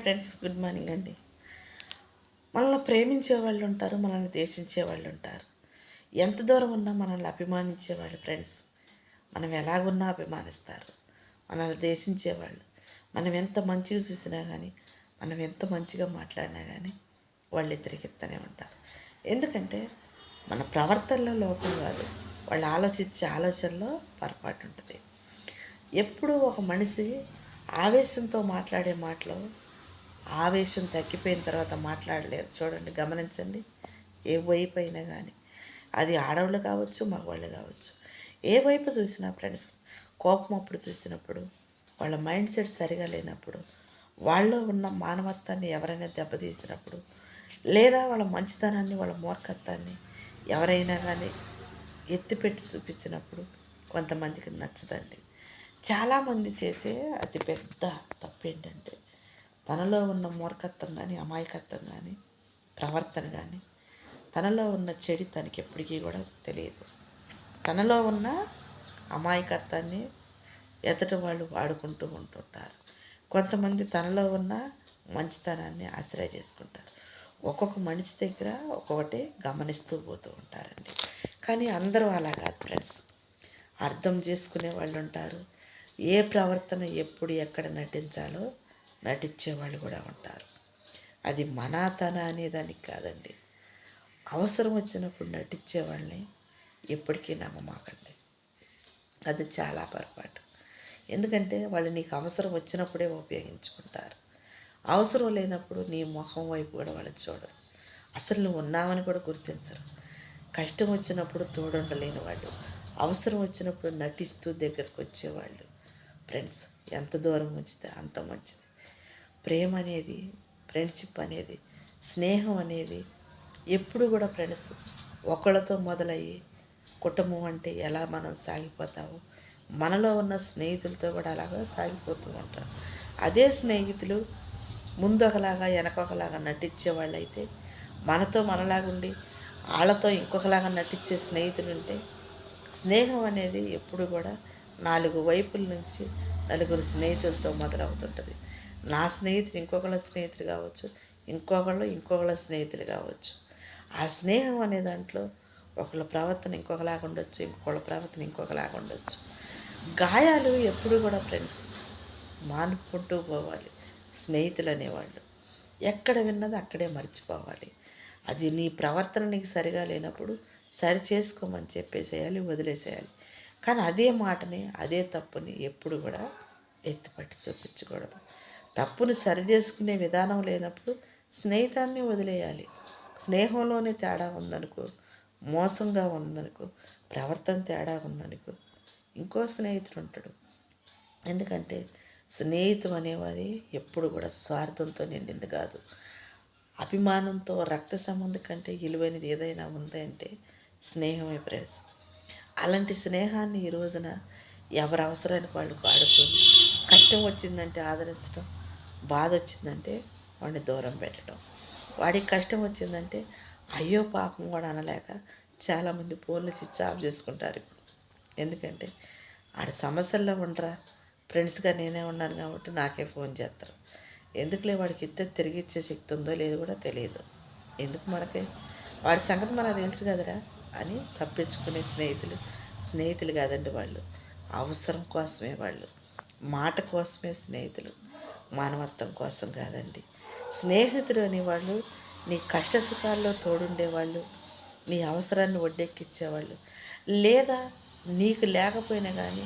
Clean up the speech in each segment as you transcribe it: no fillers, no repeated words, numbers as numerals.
Friends, good morning అండి. మనల్ని ప్రేమించే వాళ్ళు ఉంటారు, మనల్ని ద్వేషించే వాళ్ళు ఉంటారు. ఎంత దూరం ఉన్నా మనల్ని అభిమానించేవాళ్ళు ఫ్రెండ్స్ మనం ఎలాగున్నా అభిమానిస్తారు. మనల్ని ద్వేషించేవాళ్ళు మనం ఎంత మంచిగా చూసినా కానీ, మనం ఎంత మంచిగా మాట్లాడినా కానీ వాళ్ళు తిరిగిస్తూనే ఉంటారు. ఎందుకంటే మన ప్రవర్తనలో లోపం కాదు, వాళ్ళు ఆలోచించే ఆలోచనలో పొరపాటు ఉంటుంది. ఎప్పుడు ఒక మనిషి ఆవేశంతో మాట్లాడే మాటలు ఆవేశం తగ్గిపోయిన తర్వాత మాట్లాడలేరు. చూడండి, గమనించండి. ఏ వైపు అయినా కానీ, అది ఆడవాళ్ళు కావచ్చు, మగవాళ్ళు కావచ్చు, ఏ వైపు చూసినా ఫ్రెండ్స్, కోపం అప్పుడు చూసినప్పుడు, వాళ్ళ మైండ్ సెట్ సరిగా లేనప్పుడు, వాళ్ళలో ఉన్న మానవత్వాన్ని ఎవరైనా దెబ్బతీసినప్పుడు, లేదా వాళ్ళ మంచితనాన్ని, వాళ్ళ మూర్ఖత్వాన్ని ఎవరైనా కానీ ఎత్తిపెట్టి చూపించినప్పుడు కొంతమందికి నచ్చదండి. చాలామంది చేసే అతిపెద్ద తప్పు ఏంటంటే, తనలో ఉన్న మూర్ఖత్వం కానీ, అమాయకత్వం కానీ, ప్రవర్తన కానీ, తనలో ఉన్న చెడు తనకి ఎప్పటికీ కూడా తెలియదు. తనలో ఉన్న అమాయకత్వాన్ని ఎదుటి వాళ్ళు వాడుకుంటూ ఉంటుంటారు. కొంతమంది తనలో ఉన్న మంచితనాన్ని ఆశ్రయ చేసుకుంటారు. ఒక్కొక్క మనిషి దగ్గర ఒక్కొక్కటి గమనిస్తూ పోతూ ఉంటారండి. కానీ అందరూ అలా కాదు ఫ్రెండ్స్. అర్థం చేసుకునే వాళ్ళు ఉంటారు. ఏ ప్రవర్తన ఎప్పుడు ఎక్కడ నటించాలో నటించేవాళ్ళు కూడా ఉంటారు. అది మనాతన అనేదానికి కాదండి. అవసరం వచ్చినప్పుడు నటించే వాళ్ళని ఎప్పటికీ నమ్మమాకండి. అది చాలా పొరపాటు. ఎందుకంటే వాళ్ళు నీకు అవసరం వచ్చినప్పుడే ఉపయోగించుకుంటారు. అవసరం లేనప్పుడు నీ ముఖం వైపు కూడా వాళ్ళు చూడరు. అసలు నువ్వు ఉన్నావని కూడా గుర్తించరు. కష్టం వచ్చినప్పుడు తోడుండలేని వాళ్ళు, అవసరం వచ్చినప్పుడు నటిస్తూ దగ్గరకు వచ్చేవాళ్ళు ఫ్రెండ్స్ ఎంత దూరం ఉంచితే అంత మంచిది. ప్రేమ అనేది, ఫ్రెండ్షిప్ అనేది, స్నేహం అనేది ఎప్పుడు కూడా ఫ్రెండ్స్ ఒకళ్ళతో మొదలయ్యి కుటుంబం అంటే ఎలా మనం సాగిపోతామో, మనలో ఉన్న స్నేహితులతో కూడా అలాగా సాగిపోతూ ఉంటాం. అదే స్నేహితులు ముందు ఒకలాగా వెనకొకలాగా నటించే వాళ్ళు అయితే, మనతో మనలాగుండి వాళ్ళతో ఇంకొకలాగా నటించే స్నేహితులు ఉంటే, స్నేహం అనేది ఎప్పుడు కూడా 4 వైపుల నుంచి నలుగురు స్నేహితులతో మొదలవుతుంటుంది. నా స్నేహితులు ఇంకొకళ్ళ స్నేహితులు కావచ్చు, ఇంకొకళ్ళ స్నేహితులు కావచ్చు. ఆ స్నేహం అనే దాంట్లో ఒకళ్ళ ప్రవర్తన ఇంకొకలాగా ఉండొచ్చు, ఇంకొకళ్ళ ప్రవర్తన ఇంకొకలాగా ఉండొచ్చు. గాయాలు ఎప్పుడు కూడా ఫ్రెండ్స్ మానుకుంటూ పోవాలి. స్నేహితులు అనేవాళ్ళు ఎక్కడ విన్నది అక్కడే మర్చిపోవాలి. అది నీ ప్రవర్తన నీకు సరిగా లేనప్పుడు సరి చేసుకోమని చెప్పేసేయాలి, వదిలేసేయాలి. కానీ అదే మాటని, అదే తప్పుని ఎప్పుడు కూడా ఎత్తిపట్టి చూపించకూడదు. తప్పుని సరి చేసుకునే విధానం లేనప్పుడు స్నేహితాన్ని వదిలేయాలి. స్నేహంలోనే తేడా ఉందనుకో, మోసంగా ఉందనుకో, ప్రవర్తన తేడా ఉందనుకో, ఇంకో స్నేహితుడు ఉంటాడు. ఎందుకంటే స్నేహితం అనేవాది ఎప్పుడు కూడా స్వార్థంతో నిండింది కాదు. అభిమానంతో, రక్త సంబంధం కంటే విలువైనది ఏదైనా ఉందంటే స్నేహమే ఫ్రెండ్స్. అలాంటి స్నేహాన్ని ఈ రోజున ఎవరి అవసరానికి వాళ్ళు వాడుకొని, కష్టం వచ్చిందంటే ఆదరించడం, బాధ వచ్చిందంటే వాడిని దూరం పెట్టడం, వాడికి కష్టం వచ్చిందంటే అయ్యో పాపం కూడా అనలేక చాలామంది ఫోన్లు స్విచ్ ఆఫ్ చేసుకుంటారు. ఎందుకంటే ఆడ సమస్యల్లో ఉండరా, ఫ్రెండ్స్గా నేనే ఉన్నాను కాబట్టి నాకే ఫోన్ చేస్తారు. ఎందుకులే, వాడికి ఇస్తే తిరిగి ఇచ్చే శక్తి ఉందో లేదో కూడా తెలియదు. ఎందుకు మనకి, వాడి సంగతి మనకు తెలుసు కదరా అని తప్పించుకునే స్నేహితులు కాదండి వాళ్ళు. అవసరం కోసమే వాళ్ళు, మాట కోసమే స్నేహితులు, మానవత్వం కోసం కాదండి. స్నేహితులు అనేవాళ్ళు నీ కష్ట సుఖాల్లో తోడుండేవాళ్ళు, నీ అవసరాన్ని ఒడ్డెక్కించేవాళ్ళు, లేదా నీకు లేకపోయినా కానీ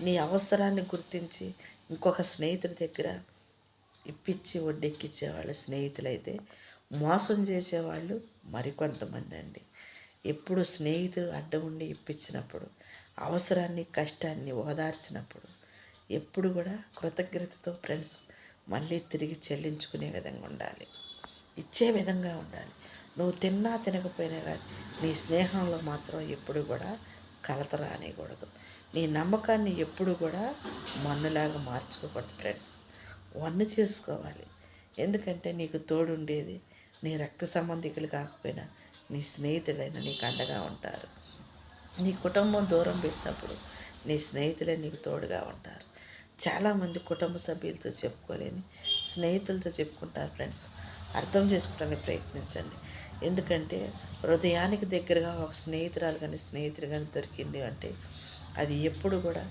నీ అవసరాన్ని గుర్తించి ఇంకొక స్నేహితుడి దగ్గర ఇప్పించి ఒడ్డెక్కించేవాళ్ళు స్నేహితులైతే. మోసం చేసేవాళ్ళు మరికొంతమంది అండి. ఎప్పుడు స్నేహితులు అడ్డం ఉండి ఇప్పించినప్పుడు, అవసరాన్ని కష్టాన్ని ఓదార్చినప్పుడు ఎప్పుడు కూడా కృతజ్ఞతతో ఫ్రెండ్స్ మళ్ళీ తిరిగి చెల్లించుకునే విధంగా ఉండాలి, ఇచ్చే విధంగా ఉండాలి. నువ్వు తిన్నా తినకపోయినా కానీ నీ స్నేహంలో మాత్రం ఎప్పుడు కూడా కలత రానియకూడదు. నీ నమ్మకాన్ని ఎప్పుడు కూడా మన్నులాగా మార్చుకోకూడదు ఫ్రెండ్స్. వన్ను చేసుకోవాలి. ఎందుకంటే నీకు తోడుండేది నీ రక్త సంబంధికులు కాకపోయినా నీ స్నేహితులైనా నీకు అండగా ఉంటారు. నీ కుటుంబం దూరం పెట్టినప్పుడు నీ స్నేహితులే నీకు తోడుగా ఉంటారు. చాలామంది కుటుంబ సభ్యులతో చెప్పుకోలేని స్నేహితులతో చెప్పుకుంటారు ఫ్రెండ్స్. అర్థం చేసుకోవడానికి ప్రయత్నించండి. ఎందుకంటే హృదయానికి దగ్గరగా ఒక స్నేహితురాలు కానీ స్నేహితుడు కానీ దొరికింది అంటే అది ఎప్పుడు కూడా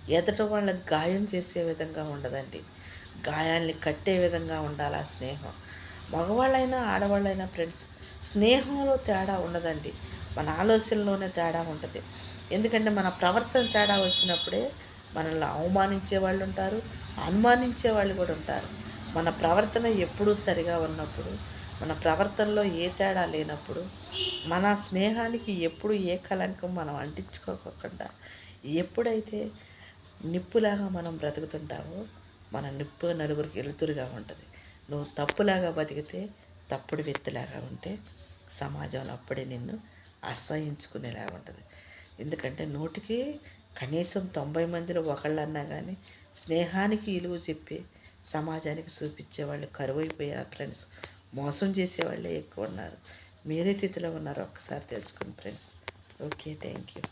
ఎదుట వాళ్ళకి గాయం చేసే విధంగా ఉండదండి. గాయాల్ని కట్టే విధంగా ఉండాలి ఆ స్నేహం. మగవాళ్ళైనా ఆడవాళ్ళైనా ఫ్రెండ్స్, స్నేహంలో తేడా ఉండదండి. మన ఆలోచనలోనే తేడా ఉంటుంది. ఎందుకంటే మన ప్రవర్తన తేడా వచ్చినప్పుడే మనల్ని అవమానించే వాళ్ళు ఉంటారు, అనుమానించే వాళ్ళు కూడా ఉంటారు. మన ప్రవర్తన ఎప్పుడూ సరిగా ఉన్నప్పుడు, మన ప్రవర్తనలో ఏ తేడా లేనప్పుడు, మన స్నేహానికి ఎప్పుడు ఏ కళంకం మనం అంటించుకోకుండా ఎప్పుడైతే నిప్పులాగా మనం బ్రతుకుతుంటామో మన నిప్పు నలుగురికి వెలుతురుగా ఉంటుంది. నువ్వు తప్పులాగా బతికితే, తప్పుడు వ్యక్తిలాగా ఉంటే సమాజంలో అప్పుడే నిన్ను అసహించుకునేలాగా ఉంటుంది. ఎందుకంటే నూటికి కనీసం 90 మందిలో ఒకళ్ళన్నా కానీ స్నేహానికి విలువ చెప్పి సమాజానికి చూపించేవాళ్ళు కరువైపోయారు ఫ్రెండ్స్. మోసం చేసేవాళ్ళే ఎక్కువ ఉన్నారు. మీరే స్థితిలో ఉన్నారో ఒక్కసారి తెలుసుకోండి ఫ్రెండ్స్. Okay, thank you.